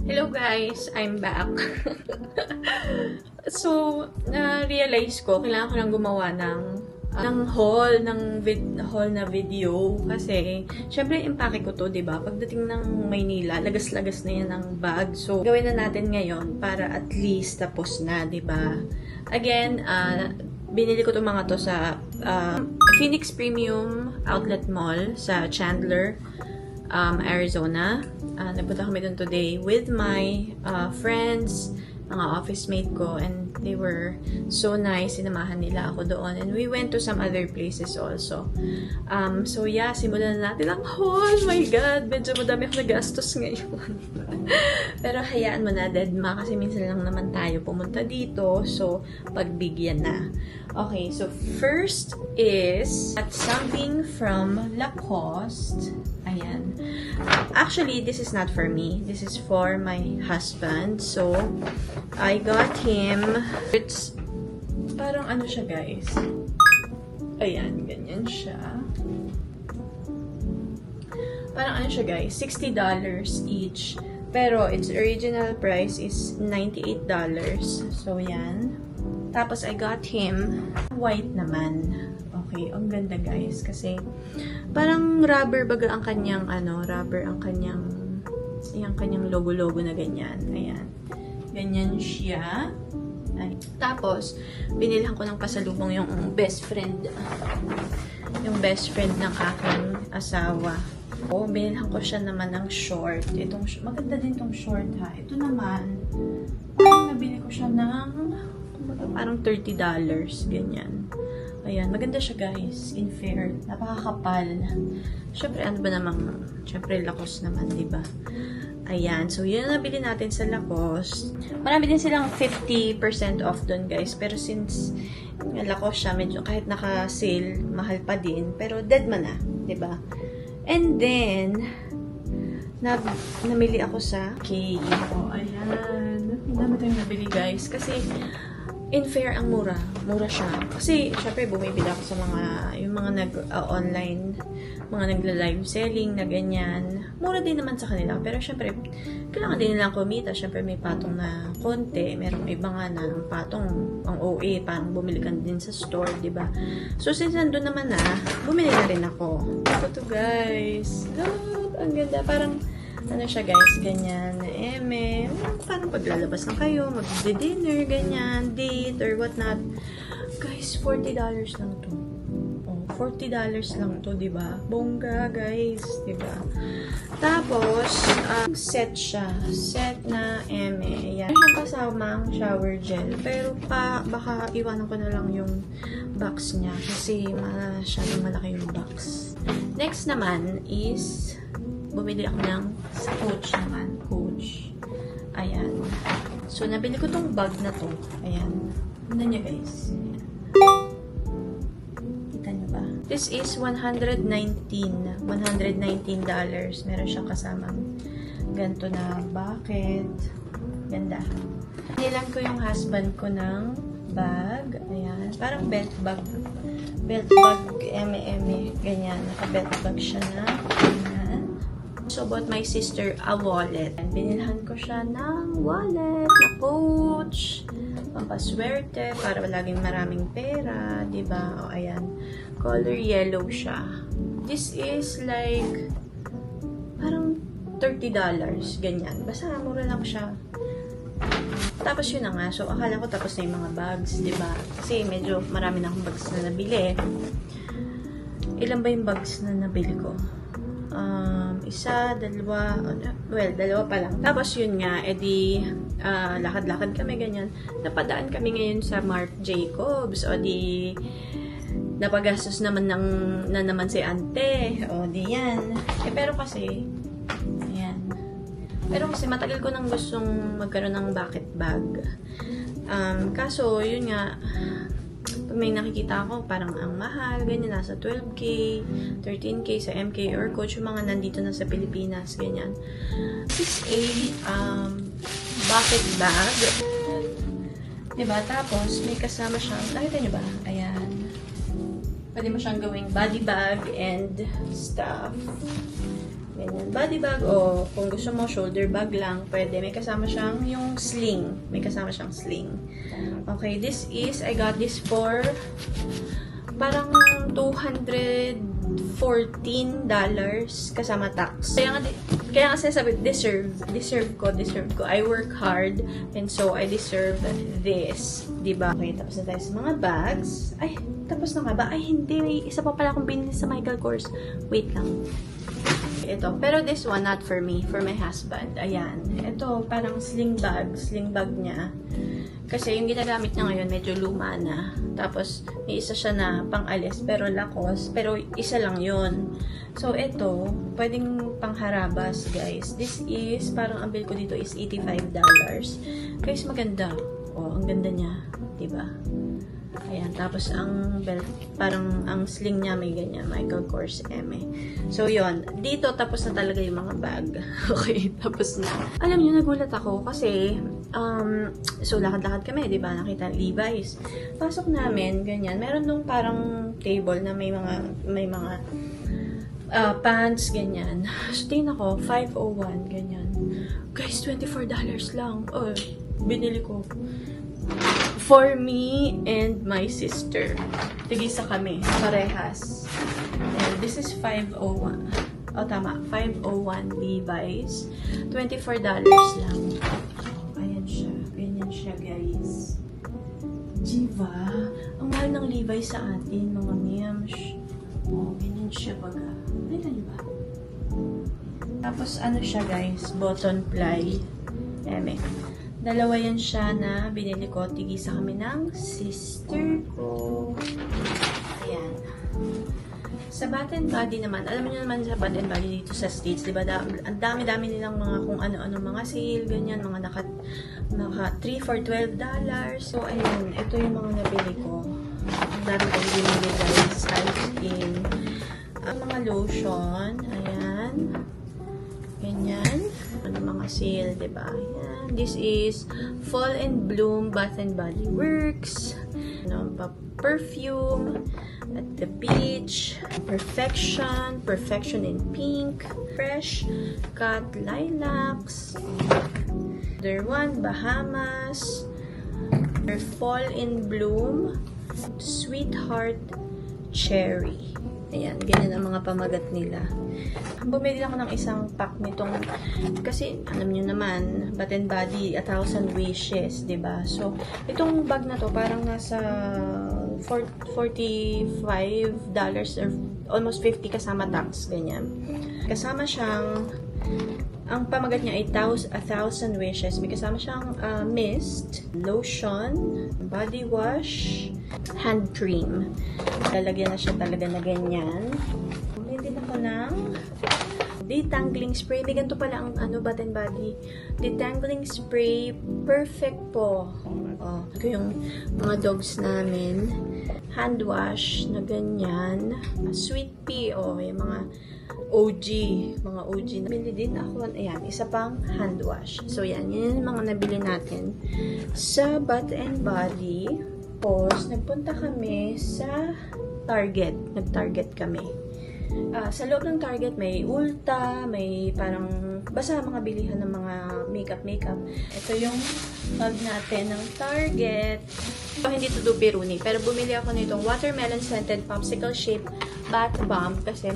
Hello guys! I'm back. So, na-realize ko, kailangan ko lang gumawa ng haul na video. Kasi, syempre, impake ko to, diba? Pagdating ng Maynila, lagas-lagas na yan ng bag. So, gawin na natin ngayon para at least tapos na, diba? Again, binili ko itong mga to sa Phoenix Premium Outlet Mall sa Chandler, Arizona. Nagpunta kami dun today with my friends, mga office mate ko, and they were so nice. Sinamahan nila ako doon. And we went to some other places also. So yeah, simulan na natin ang haul. My God, medyo madami ako nagastos ngayon. Pero hayaan mo na, Dedma, kasi minsan lang naman tayo pumunta dito. So, pagbigyan na. Okay, so first is something from Lacoste. Ayan. Actually, this is not for me. This is for my husband. So, I got him. It's parang ano siya, guys. Ayan, ganyan siya. Parang ano siya, guys. $60 each. Pero, its original price is $98. So, yan. Tapos, I got him white naman. Okay, ang ganda guys. Kasi, parang rubber baga ang kanyang, rubber ang kanyang, yung kanyang logo-logo na ganyan. Ayan. Ganyan siya. Ay. Tapos, binilhan ko ng pasalubong yung best friend. Yung best friend ng aking asawa. O, binilhan ko siya naman ng short. Maganda din tong short ha. Ito naman, nabili ko siya ng parang $30. Ganyan. Ayan, maganda siya guys. In fair, napakakapal. Syempre, ano ba namang, syempre, Lacoste naman, diba? Ayan, so yun ang nabili natin sa Lacoste. Marami din silang 50% off dun guys. Pero since Lacoste siya, medyo kahit naka-sale, mahal pa din. Pero dead man na, diba? And then, namili ako sa Kay. Oh, ayan. Dami tayong nabili guys. Kasi, in fair, ang mura. Mura siya. Kasi, syempre, bumibili ako sa yung mga online, mga nagla-live selling na ganyan. Mura din naman sa kanila. Pero, syempre, kailangan din nilang kumita. Syempre, may patong na konti. Merong iba nga na ang patong, ang OA, parang bumili ka din sa store, diba? So, since nandun naman na, bumili na rin ako. Ito to, guys. God, ang ganda. Parang, ano siya guys, ganyan, parang paglalabas na kayo, mag-dinner, ganyan, date, or whatnot. Guys, $40 lang to. Oh, $40 lang to, diba? Bongga, guys, diba? Tapos, set siya. Set na yan. Siyang kasamang shower gel. Pero, baka iwanan ko na lang yung box niya. Kasi, masyadong malaki yung box. Next naman is, bumili ako sa Coach naman. Coach. Ayan. So, nabili ko tong bag na to. Ayan. Tignan niyo guys. Ayan. Kita niyo ba? This is $119. Meron siyang kasamang ganito na bucket. Ganda. Nilang ko yung husband ko ng bag. Ayan. Parang belt bag. Belt bag, ganyan. Naka-belt bag siya na. So, bought my sister a wallet. And binilhan ko siya ng wallet na Coach. Pampaswerte, para laging maraming pera, diba? O, ayan. Color yellow siya. This is like, parang $30. Ganyan. Basta, mura lang siya. Tapos yun na nga. So, akala ko tapos na yung mga bags, diba? Kasi medyo marami na akong bags na nabili. Ilan ba yung bags na nabili ko? Isa, dalawa, dalawa pa lang. Tapos yun nga, edi, lakad-lakad kami, ganyan. Napadaan kami ngayon sa Marc Jacobs, o di, napagastos naman na naman si ante, o di yan. Pero kasi, ayan. Pero kasi matagal ko nang gustong magkaroon ng bucket bag. Kaso, yun nga, pag may nakikita ako, parang ang mahal, ganyan, nasa 12K, 13K sa MK or Coach, yung mga nandito na sa Pilipinas, ganyan. This is a bucket bag. Diba? Tapos, may kasama siyang, nakita nyo ba? Ayan. Pwede mo siyang gawing body bag and stuff. Ganyan. Body bag o kung gusto mo shoulder bag lang, pwede. May kasama siyang yung sling. May kasama siyang sling. Okay, this is, I got this for parang $214 kasama tax. Kaya nga sinasabi, deserve ko. I work hard and so I deserve this. Diba? Okay, tapos na tayo sa mga bags. Ay, tapos na nga ba? Ay, hindi. May isa pa pala akong binili sa Michael Kors. Wait lang. Ito. Pero this one, not for me. For my husband. Ayan. Ito, parang sling bag niya. Kasi yung ginagamit niya ngayon, medyo luma na. Tapos, may isa siya na pang-alis, pero lakos. Pero, isa lang yun. So, ito, pwedeng pangharabas, guys. This is, parang ang bill ko dito is $85. Guys, maganda. Oh, ang ganda niya. Diba? Ayan, tapos ang belt, parang ang sling niya may ganyan, Michael Kors M. So, yon dito, tapos na talaga yung mga bag. Okay, tapos na. Alam niyo, nagulat ako kasi, so, lakad-lakad kami, di ba? Nakita Levi's. Pasok namin, ganyan. Meron nung parang table na may mga pants, ganyan. So, tingin ako, $501, ganyan. Guys, $24 lang. Oh, binili ko. For me and my sister. Tigisa kami. Parehas. And this is $501. Oh, tama. $501 Levi's. $24 lang. Ayan siya. Ganyan siya, guys. Diba? Ang mahal ng Levi's sa atin, mga mems. Oh, ganyan siya baga. Nakita niyo ba? Tapos, ano siya, guys? Button ply. Eme. Dalawa yan siya na binili ko. Tigisa kami ng sister ko. Ayan. Sa Bath & Body naman, alam niyo naman sa Bath & Body dito sa States, diba? Ang dami-dami nilang mga kung ano-ano mga sale, ganyan, mga naka 3 for $12. So, ayun. Ito yung mga nabili ko. Ang dami ko binili, guys. In ang mga lotion. Ayan. Ganyan. Ano mga sale, diba? Ayan. This is Fall and Bloom Bath and Body Works. Ano pa? Perfume. At the Beach. Perfection in Pink. Fresh Cut Lilacs. Other one, Bahamas. Fall in Bloom. Sweetheart Cherry. Ayan, ganyan ang mga pamagat nila. Bumili ako ng isang pack nitong, kasi alam nyo naman, Bath & Body, 1,000 wishes, diba? So, itong bag na to, parang nasa $45 or almost $50 kasama tax, ganyan. Kasama siyang, ang pamagat niya ay 1,000 wishes. May kasama siyang mist, lotion, body wash, hand cream. Lalagyan na siya talaga na ganyan. Bumili din ako ng detangling spray. May ganito pala ang Bath & Body. Detangling spray. Perfect po. Oh, ito yung mga dogs namin. Hand wash na ganyan. Sweet pea. Oh, yung mga OG. Mga OG. Nabili din ako. Ayan, isa pang hand wash. So, yan. Yan yung mga nabili natin sa Bath & Body. Tapos, nagpunta kami sa Target. Nag-Target kami. Sa loob ng Target, may Ulta, may parang, basta mga bilihan ng mga makeup. Ito yung bag natin ng Target. Hindi to do Piruni, pero bumili ako nitong watermelon scented popsicle shape bath bomb kasi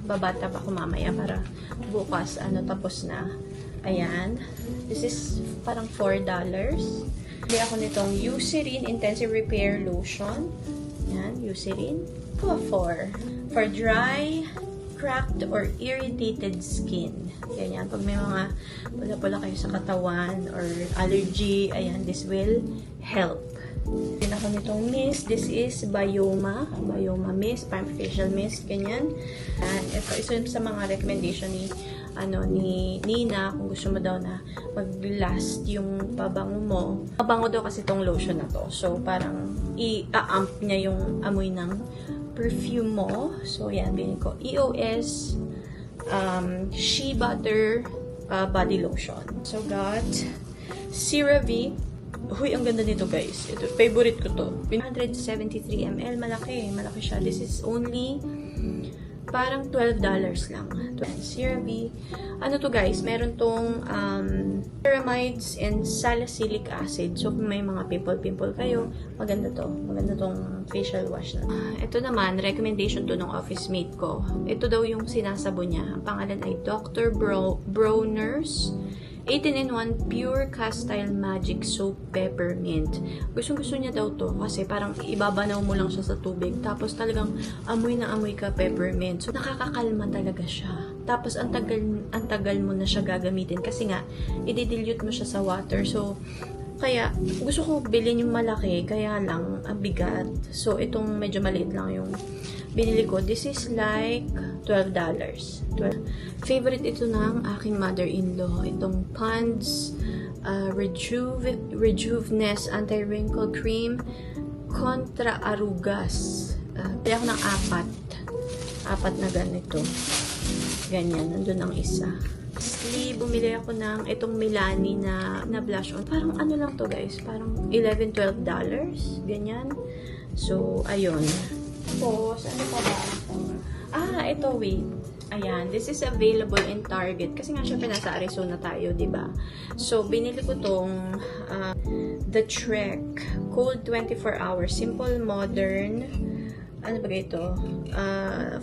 babatab ako mamaya para bukas, tapos na. Ayan. This is parang $4. Bili ako nitong Eucerin Intensive Repair Lotion. Ayan, Eucerin. Ito, for dry, cracked, or irritated skin. Ganyan. Pag may mga pula-pula kayo sa katawan or allergy, ayan, this will help. Bili ako nitong mist. This is Bioma mist, parang facial mist, ganyan. And ito, isa sa mga recommendation ni Nina, kung gusto mo daw na mag-last yung pabango mo. Pabango daw kasi itong lotion na to. So, parang i-amp niya yung amoy ng perfume mo. So, yan, bilhin ko. EOS Shea Butter Body Lotion. So, got CeraVe. Huy, ang ganda nito, guys. Ito, favorite ko to. 173 ml. Malaki siya. This is only Parang $12 lang. CeraVe. Ano to guys, meron tong ceramides and salicylic acid. So, kung may mga pimple-pimple kayo, maganda to. Maganda tong facial wash na. Ito naman, recommendation to ng office mate ko. Ito daw yung sinasabo niya. Ang pangalan ay Dr. Bronner's 18-in-1 Pure Castile Magic Soap Peppermint. Gustong-gusto niya daw to kasi parang ibabanaw mo lang siya sa tubig. Tapos talagang amoy na amoy ka peppermint. So, nakakakalma talaga siya. Tapos, ang tagal mo na siya gagamitin kasi nga, i-dilute mo siya sa water. So, kaya, gusto ko bilhin yung malaki, kaya lang, ang bigat. So, itong medyo maliit lang yung binili ko. This is like $12. Favorite ito ng aking mother-in-law. Itong Pond's Rejuveness Anti-Wrinkle Cream Contra Arrugas. Kaya ako ng apat na ganito. Ganyan, nandun ang isa. Lastly, bumili ako ng itong Milani na blush on. Parang ano lang to guys, parang $11-12. Ganyan. So, ayun. Tapos, ano pa ba ito? Ito, wait. Ayan, this is available in Target. Kasi nga, syempre, nasa Arizona tayo, diba? So, binili ko tong The Trek Cold 24 Hours Simple Modern. Ano ba ito?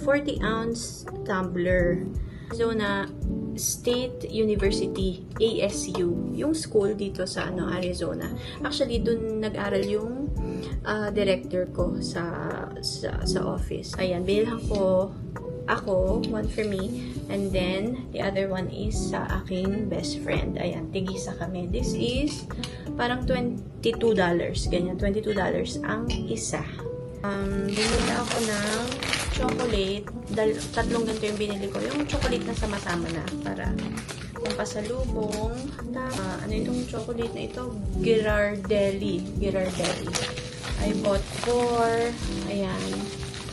40-ounce tumbler. Arizona State University, ASU. Yung school dito sa Arizona. Actually, dun nag-aral yung director ko sa office. Ayan, bilhan ko ako, one for me, and then the other one is sa aking best friend. Ayan, tigisa kami. This is parang $22. Ganyan, $22 ang isa. Binili ako ng chocolate. Tatlong ganito yung binili ko. Yung chocolate na sama-sama na para yung pasalubong. Ano itong chocolate na ito? Ghirardelli. I bought 4. Ayan.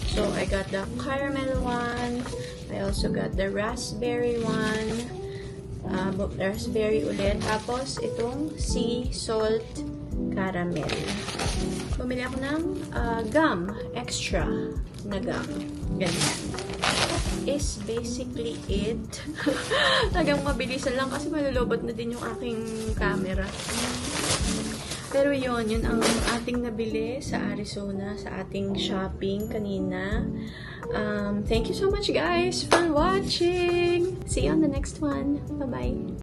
So, I got the caramel one. I also got the raspberry one. Raspberry ulit. Tapos, itong sea salt caramel. Bumili ako ng gum. Extra na gum. Ganyan. Is basically it. Tagang mabilisan lang kasi malulobot na din yung aking camera. Pero yun ang ating nabili sa Arizona, sa ating shopping kanina. Thank you so much guys for watching. See you on the next one. Bye-bye.